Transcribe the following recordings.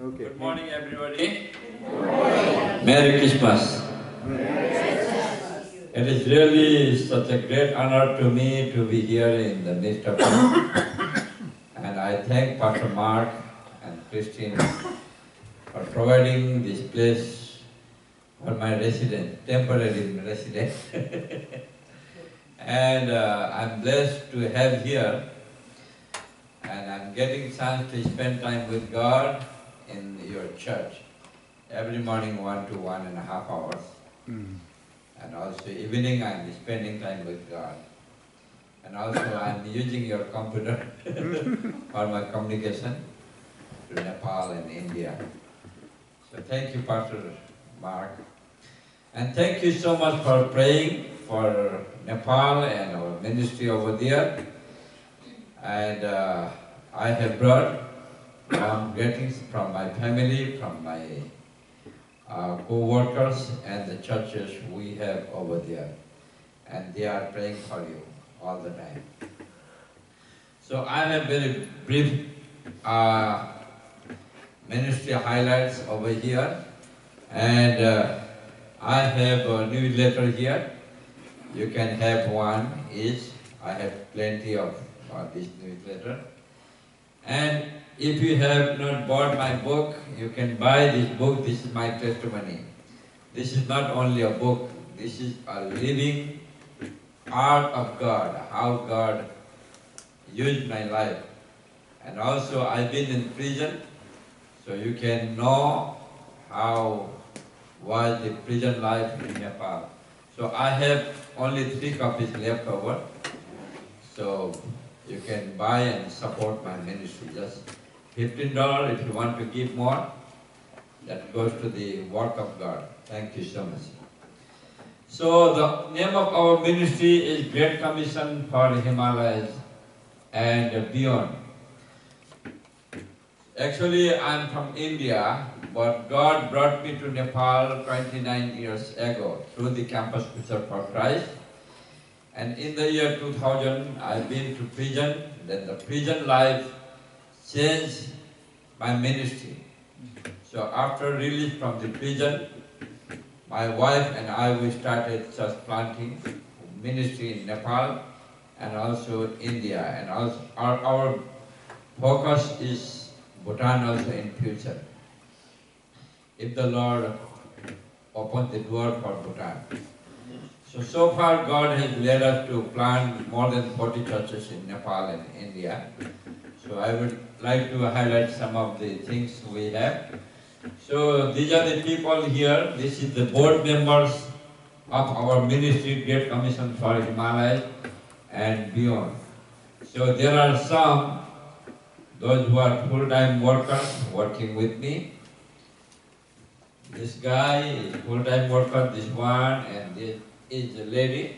Okay. Good morning, everybody. Merry Christmas. It is really such a great honor to me to be here in the midst of you. And I thank Pastor Mark and Christine for providing this place for my residence, temporary residence. And I'm blessed to have here. And I'm getting chance to spend time with God in your church. Every morning 1 to 1.5 hours. And also evening I'm spending time with God. And also I'm using your computer for my communication to Nepal and India. So thank you, Pastor Mark. And thank you so much for praying for Nepal and our ministry over there. And I have brought greetings from my family, from my co-workers and the churches we have over there. And they are praying for you all the time. So I have very brief ministry highlights over here. And I have a newsletter here. You can have one each. I have plenty of this newsletter. And if you have not bought my book, you can buy this book. This is my testimony. This is not only a book, this is a living art of God, how God used my life. And also I've been in prison, so you can know how was the prison life in Nepal. So I have only 3 copies left over. So you can buy and support my ministry. Just $15 if you want to give more. That goes to the work of God. Thank you so much. So the name of our ministry is Great Commission for Himalayas and Beyond. Actually, I'm from India, but God brought me to Nepal 29 years ago through the Campus Crusade for Christ. And in the year 2000, I've been to prison. Then the prison life changed my ministry. So after release from the prison, my wife and I, we started church planting ministry in Nepal and also India. And also our focus is Bhutan also in future. If the Lord opens the door for Bhutan. So far God has led us to plant more than 40 churches in Nepal and India. So I would like to highlight some of the things we have. So these are the people here. This is the board members of our ministry, Great Commission for Himalayas and Beyond. So there are some, those who are full-time workers working with me. This guy is full-time worker, this one, and this is the lady.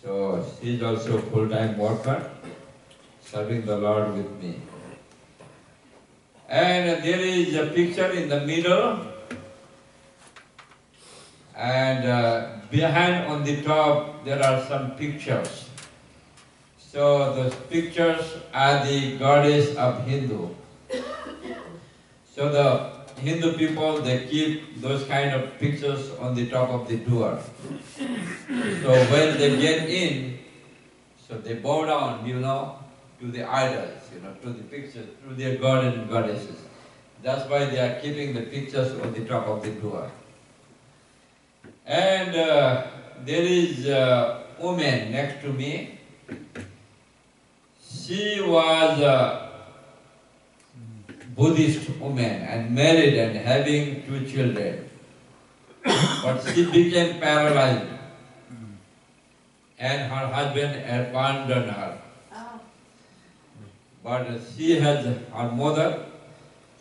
So she's also a full-time worker, serving the Lord with me. And there is a picture in the middle, and behind on the top there are some pictures. So those pictures are the goddess of Hindu. So the Hindu people, they keep those kind of pictures on the top of the door. So when they get in, so they bow down, to the idols, to the pictures, to their god and goddesses. That's why they are keeping the pictures on the top of the door. And there is a woman next to me. She was a Buddhist woman and married and having 2 children. But she became paralyzed and her husband abandoned her. But she has her mother,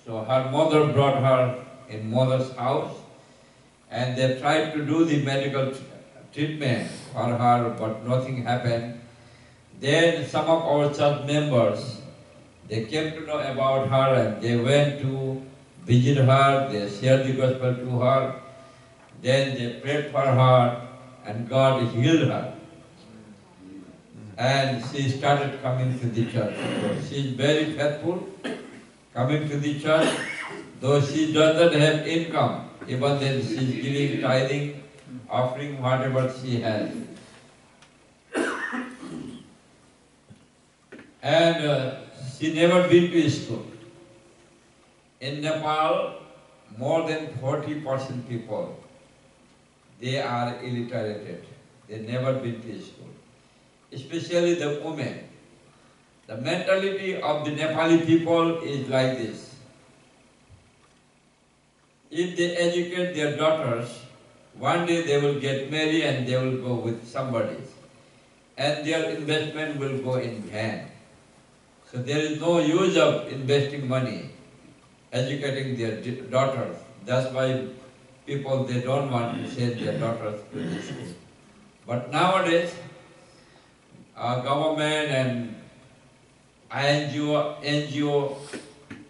so her mother brought her in mother's house and they tried to do the medical treatment for her, but nothing happened. Then some of our church members, they came to know about her and they went to visit her, they shared the gospel to her, then they prayed for her and God healed her. And she started coming to the church. So she is very faithful, coming to the church though she doesn't have income, even then she's giving tithing, offering whatever she has. And she never been to school. In Nepal, more than 40% people, they are illiterate. They never been to school. Especially the women. The mentality of the Nepali people is like this. If they educate their daughters, one day they will get married and they will go with somebody. And their investment will go in vain. So there is no use of investing money, educating their daughters. That's why people, they don't want to send their daughters to the school. But nowadays, government and NGO,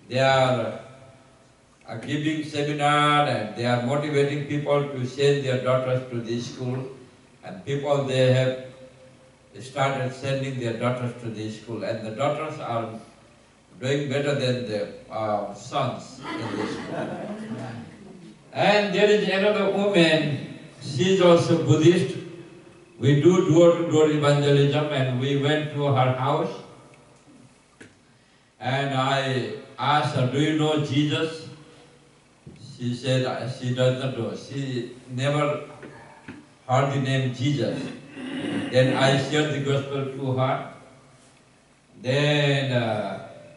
they are giving seminar and they are motivating people to send their daughters to this school. And people, they have started sending their daughters to this school. And the daughters are doing better than the sons in this school. And there is another woman, she is also Buddhist. We do door-to-door evangelism, and we went to her house. And I asked her, do you know Jesus? She said she does not know. She never heard the name Jesus. Then I shared the gospel to her. Then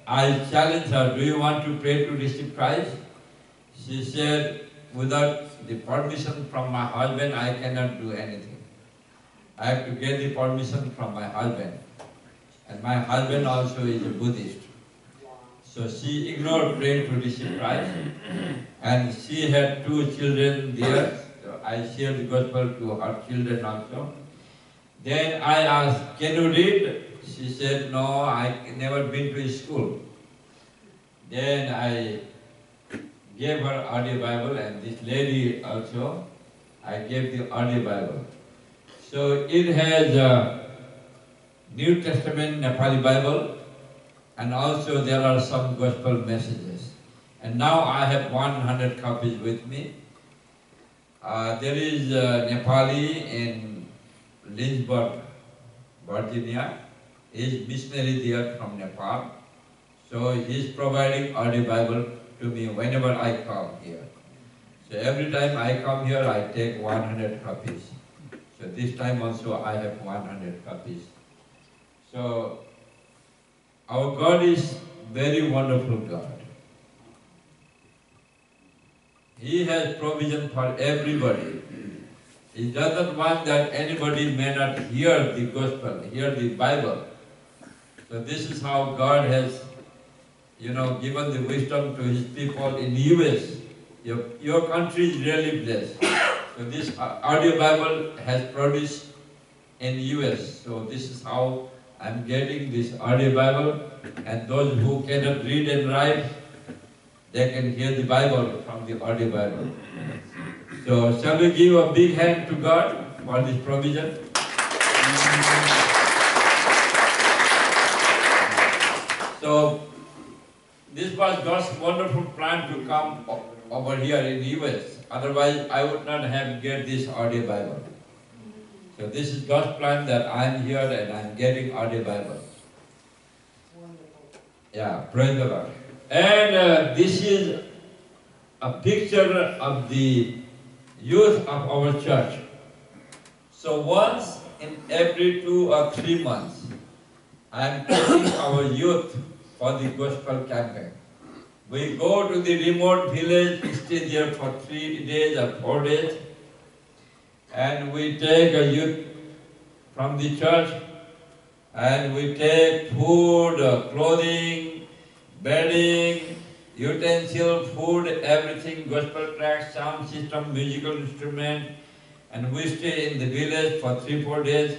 I challenged her, do you want to pray to receive Christ? She said, without the permission from my husband, I cannot do anything. I have to get the permission from my husband. And my husband also is a Buddhist. So she ignored praying to receive Christ. And she had 2 children there. So I shared the gospel to her children also. Then I asked, can you read? She said, no, I never been to school. Then I gave her audio Bible, and this lady also, I gave the audio Bible. So it has a New Testament Nepali Bible, and also there are some gospel messages. And now I have 100 copies with me. There is Nepali in Lynchburg, Virginia. He is missionary there from Nepal. So he is providing audio Bible to me whenever I come here. So every time I come here, I take 100 copies. So this time also I have 100 copies. So our God is very wonderful God. He has provision for everybody. He doesn't want that anybody may not hear the gospel, hear the Bible. So this is how God has, given the wisdom to His people in US. Your country is really blessed. So this audio Bible has produced in US. So this is how I'm getting this audio Bible. And those who cannot read and write, they can hear the Bible from the audio Bible. So shall we give a big hand to God for this provision? So this was God's wonderful plan to come over here in US. Otherwise, I would not have get this audio Bible. So this is God's plan that I'm here and I'm getting audio Bible. Yeah, praise the Lord. And this is a picture of the youth of our church. So once in every 2 or 3 months, I am taking our youth for the gospel campaign. We go to the remote village, stay there for 3 days or 4 days, and we take a youth from the church, and we take food, clothing, bedding, utensil, food, everything, gospel tracts, sound system, musical instrument, and we stay in the village for 3-4 days.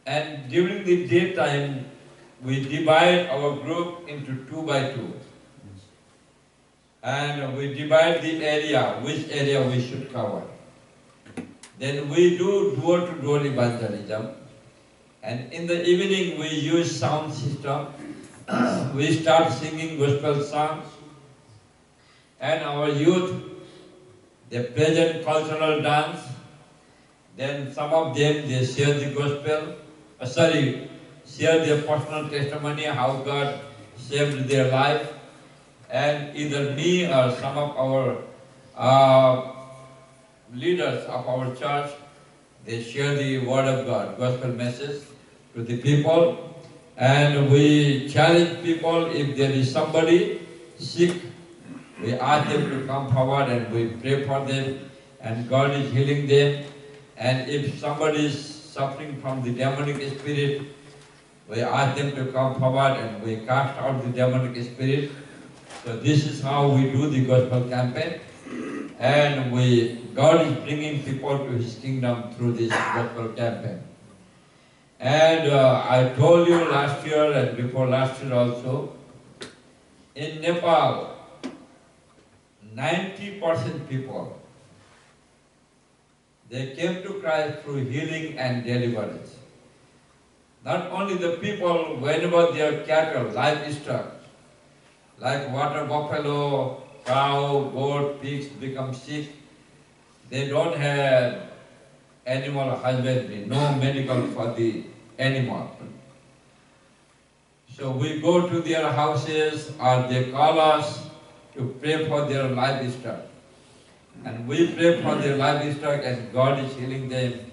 And during the daytime, we divide our group into 2 by 2. And we divide the area, which area we should cover. Then we do door-to-door evangelism. And in the evening, we use sound system. We start singing gospel songs. and our youth, they present cultural dance. Then some of them, they share the gospel, share their personal testimony, how God saved their life. And either me or some of our leaders of our church, they share the word of God, gospel message to the people. And we challenge people, if there is somebody sick, we ask them to come forward and we pray for them, and God is healing them. And if somebody is suffering from the demonic spirit, we ask them to come forward and we cast out the demonic spirit. So this is how we do the gospel campaign. And God is bringing people to His kingdom through this gospel campaign. And I told you last year and before last year also, in Nepal, 90% people, they came to Christ through healing and deliverance. Not only the people, whenever their cattle, livestock, like water buffalo, cow, goat, pigs become sick, they don't have animal husbandry, no medical for the animal. So we go to their houses or they call us to pray for their livestock. And we pray for their livestock and God is healing them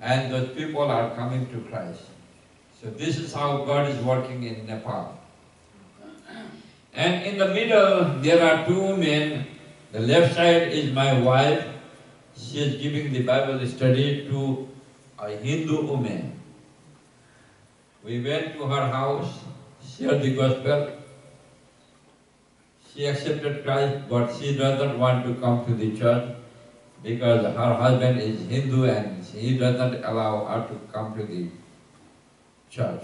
and those people are coming to Christ. So this is how God is working in Nepal. And in the middle there are two men. The left side is my wife. She is giving the Bible study to a Hindu woman. We went to her house, shared the gospel. She accepted Christ, but she doesn't want to come to the church because her husband is Hindu and he doesn't allow her to come to the church.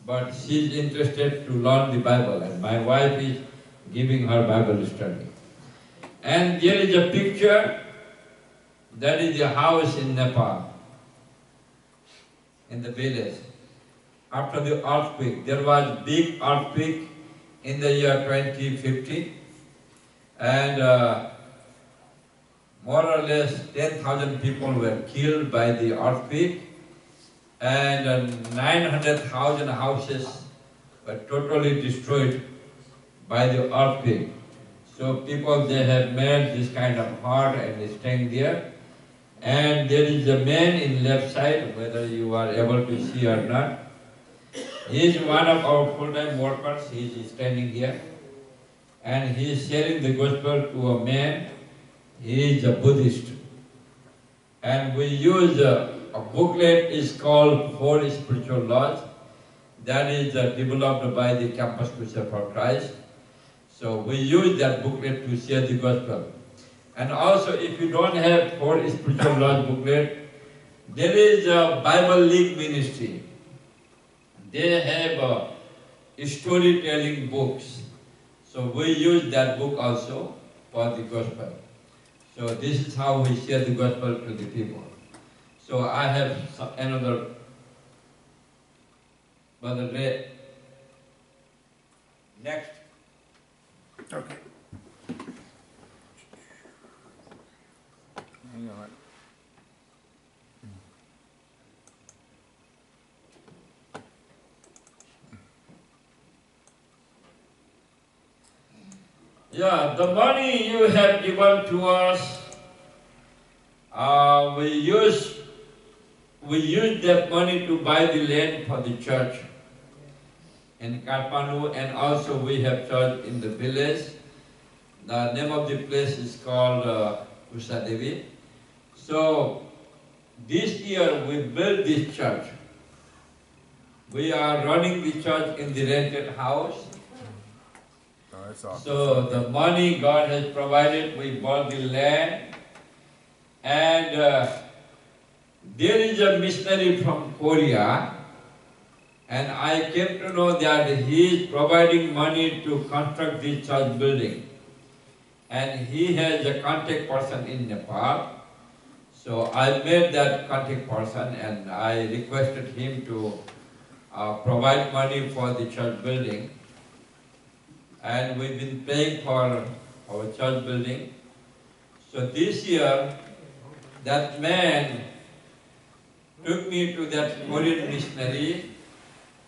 But she is interested to learn the Bible, and my wife is giving her Bible study. And there is a picture, that is the house in Nepal, in the village. After the earthquake, there was a big earthquake in the year 2050, and more or less 10,000 people were killed by the earthquake, and 900,000 houses were totally destroyed by the earthquake. So people, they have made this kind of hut and staying there. And there is a man in left side, whether you are able to see or not. He is one of our full-time workers. He is standing here. And he is sharing the gospel to a man. He is a Buddhist. And we use a booklet is called Four Spiritual Laws. That is developed by the Campus Crusade for Christ. So we use that booklet to share the gospel. And also, if you don't have Four Spiritual Laws booklet, there is a Bible League ministry. They have storytelling books. So we use that book also for the gospel. So this is how we share the gospel to the people. So I have another Brother Ray. Next. Okay. Hang on. Yeah, the money you have given to us, we use that money to buy the land for the church in Kathmandu, and also we have church in the village. The name of the place is called Usadevi. So this year we built this church. We are running the church in the rented house. Oh, that's awesome. So the money God has provided, we bought the land, and there is a missionary from Korea, and I came to know that he is providing money to construct this church building, and he has a contact person in Nepal. So I met that contact person and I requested him to provide money for the church building. And we've been praying for our church building. So this year, that man took me to that Korean missionary,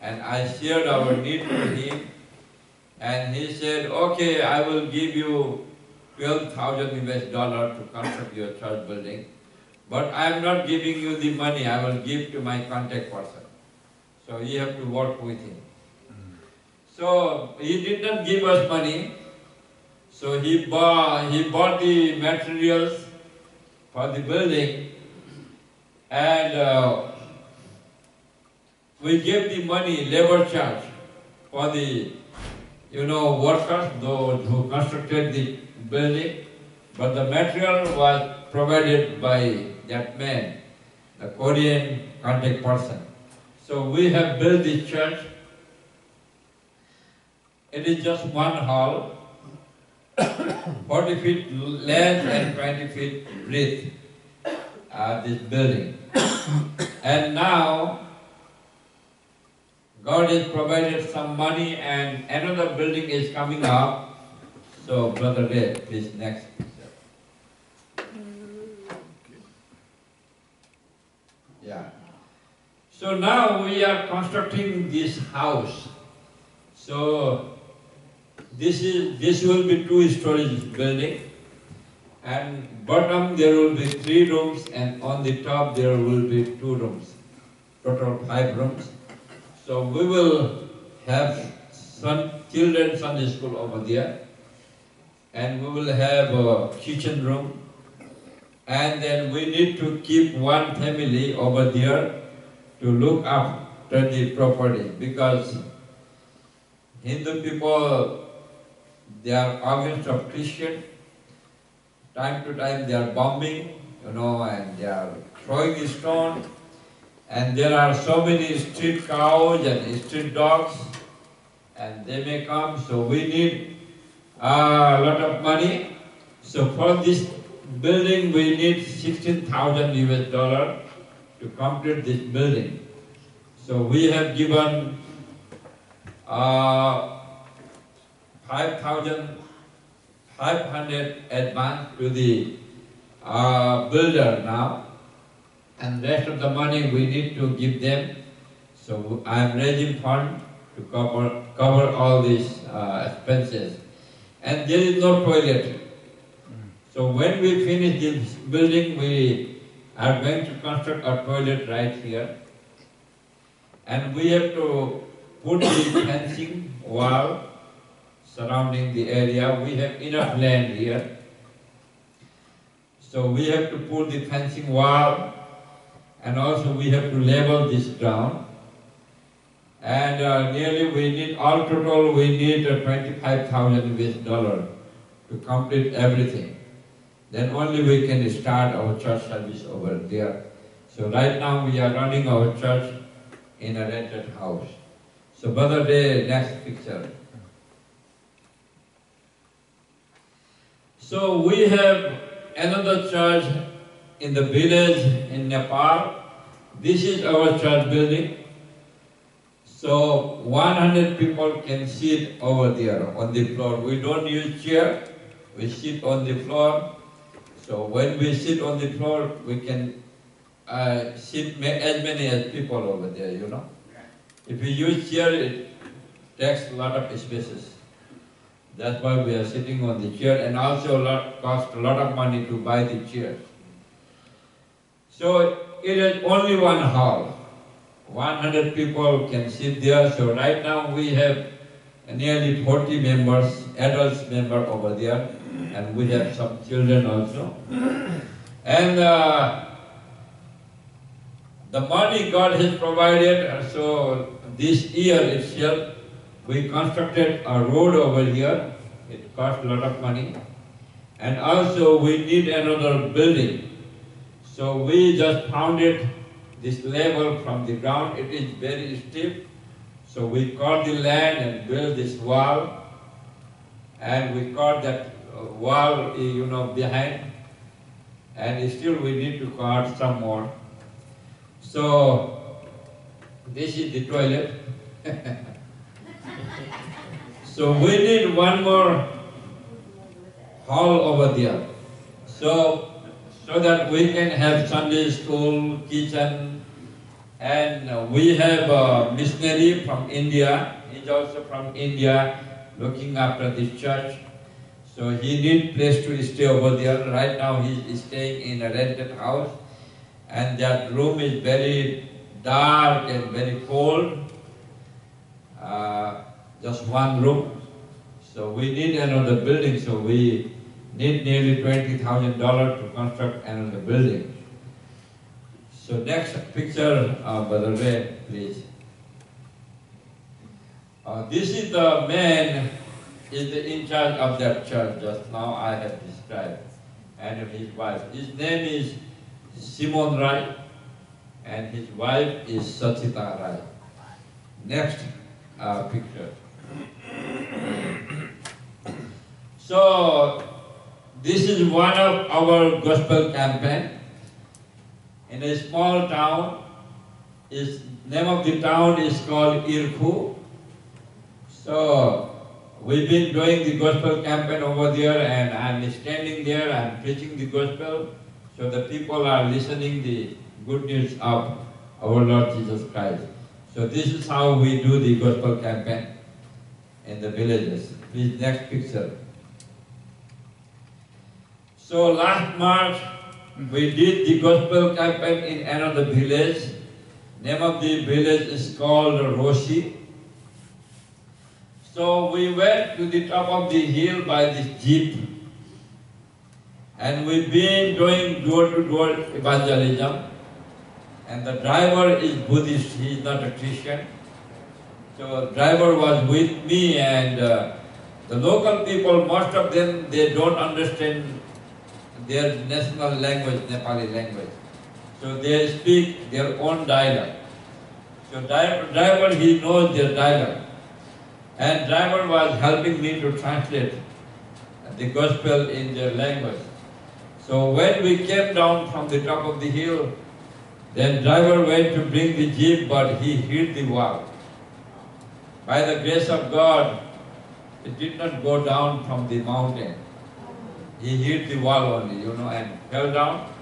and I shared our need to him, and he said, okay, I will give you 12,000 US dollar to construct your church building, but I am not giving you the money, I will give to my contact person. So you have to work with him. So he did not give us money, so he bought the materials for the building, and we gave the money, labor charge, for the workers, those who constructed the building, but the material was provided by that man, the Korean contact person. So we have built this church. It is just one hall, 40 feet length and 20 feet width, this building. And now, God has provided some money and another building is coming up. So, Brother Ray, please, next picture. Yeah. So now we are constructing this house. So, this will be 2-story building, and bottom there will be 3 rooms, and on the top there will be 2 rooms, total 5 rooms. So we will have children's Sunday school over there, and we will have a kitchen room, and then we need to keep one family over there to look after the property, because Hindu people, they are against of Christian. Time to time they are bombing, and they are throwing a stone. And there are so many street cows and street dogs, and they may come. So we need a lot of money. So for this building, we need 16,000 US dollar to complete this building. So we have given 5,500 advance to the builder now, and rest of the money we need to give them. So I am raising fund to cover all these expenses, and there is no toilet. So when we finish this building, we are going to construct a toilet right here, and we have to put the fencing wall surrounding the area. We have enough land here. So we have to put the fencing wall, and also we have to level this ground. And nearly we need, all total we need 25,000 US dollar to complete everything. Then only we can start our church service over there. So right now we are running our church in a rented house. So Brother Day, next picture. So we have another church in the village in Nepal. This is our church building. So 100 people can sit over there on the floor. We don't use chair, we sit on the floor. So when we sit on the floor, we can sit as many as people over there, If we use chair, it takes a lot of spaces. That's why we are sitting on the chair, and also cost a lot of money to buy the chairs. So it is only one hall. 100 people can sit there. So right now we have nearly 40 members, adults member over there, and we have some children also. And the money God has provided, so this year itself, we constructed a road over here. It cost a lot of money. And also we need another building. So we just founded this level from the ground. It is very steep. So we cut the land and built this wall. And we cut that wall, behind. And still we need to cut some more. So this is the toilet. So we need one more hall over there. So that we can have Sunday school, kitchen, and we have a missionary from India. He's also from India, looking after this church. So he needs place to stay over there. Right now he's staying in a rented house, and that room is very dark and very cold. Just one room. So we need another building. So we need nearly $20,000 to construct another building. So next picture, Brother Ray, please. This is the man is in charge of that church just now I have described, and his wife. His name is Simon Rai, and his wife is Sachita Rai. Next picture. So this is one of our gospel campaign in a small town. Name of the town is called Irku. So we've been doing the gospel campaign over there, and I'm standing there, I'm preaching the gospel, so the people are listening the good news of our Lord Jesus Christ. So this is how we do the gospel campaign in the villages. Please, next picture. So last March, we did the gospel campaign in another village. Name of the village is called Roshi. So we went to the top of the hill by this jeep, and we've been doing door-to-door evangelism. And the driver is Buddhist, he is not a Christian. So the driver was with me, and the local people, most of them, they don't understand their national language, Nepali language. So they speak their own dialect. So driver, he knows their dialect. And driver was helping me to translate the gospel in their language. So when we came down from the top of the hill, then driver went to bring the jeep, but he hit the wall. By the grace of God, it did not go down from the mountain. He hit the wall only, and fell down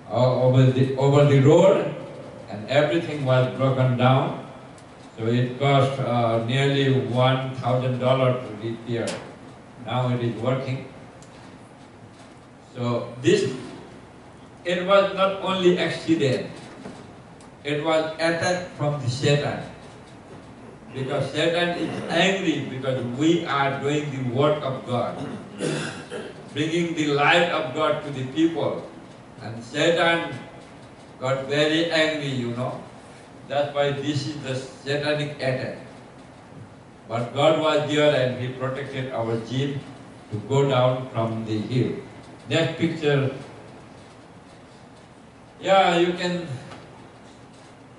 over the road, and everything was broken down. So it cost nearly $1,000 to repair. Now it is working. So it was not only accident, it was attack from the Satan. Because Satan is angry because we are doing the work of God, bringing the light of God to the people. And Satan got very angry, That's why this is the satanic attack. But God was there and He protected our jeep to go down from the hill. Next picture. Yeah, you can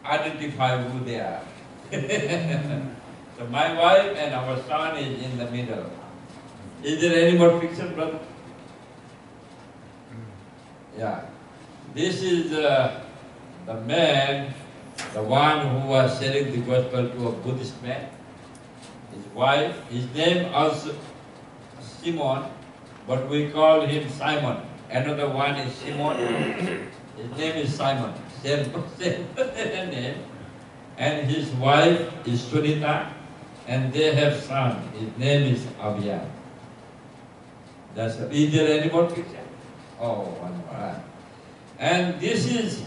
identify who they are. So my wife and our son is in the middle. Is there any more picture, brother? Yeah. This is the man, the one who was sharing the gospel to a Buddhist man. His wife, his name also Simon, but we call him Simon. Another one is Simon. His name is Simon. Same name. And his wife is Sunita, and they have son. His name is Abhiya. Is there any more picture? Oh, one more. And this is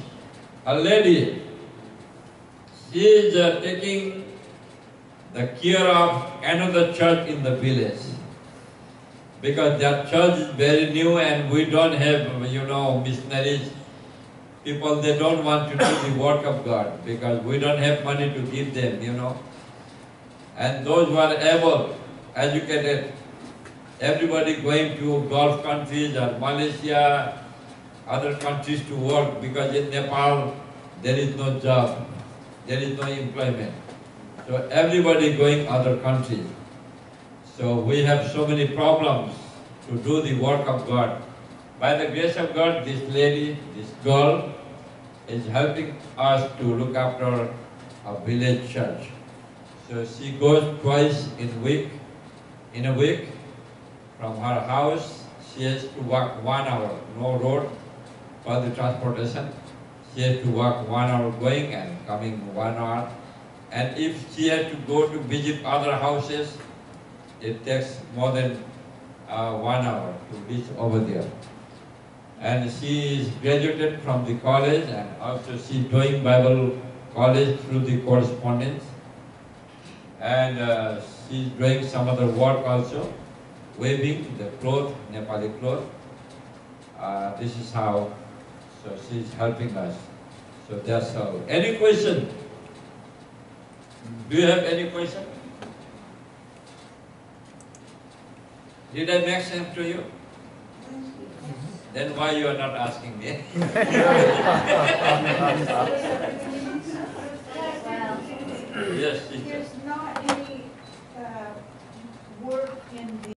a lady. She is taking the care of another church in the village. Because that church is very new and we don't have, missionaries. People, they don't want to do the work of God because we don't have money to give them, And those who are able, educated, everybody going to Gulf countries or Malaysia, other countries to work, because in Nepal there is no job, there is no employment. So everybody going other countries. So we have so many problems to do the work of God. By the grace of God, this lady, this girl, is helping us to look after a village church. So she goes twice in a week from her house. she has to walk 1 hour, no road for the transportation. She has to walk 1 hour going and coming 1 hour. And if she has to go to visit other houses, it takes more than 1 hour to reach over there. And she is graduated from the college, and also she is doing Bible college through the correspondence. And she is doing some other work also, weaving the cloth, Nepali cloth. This is how, so she is helping us. So that's all. Any question? Do you have any question? Did I make sense to you? Then why you are not asking me? Yes, teacher. There's no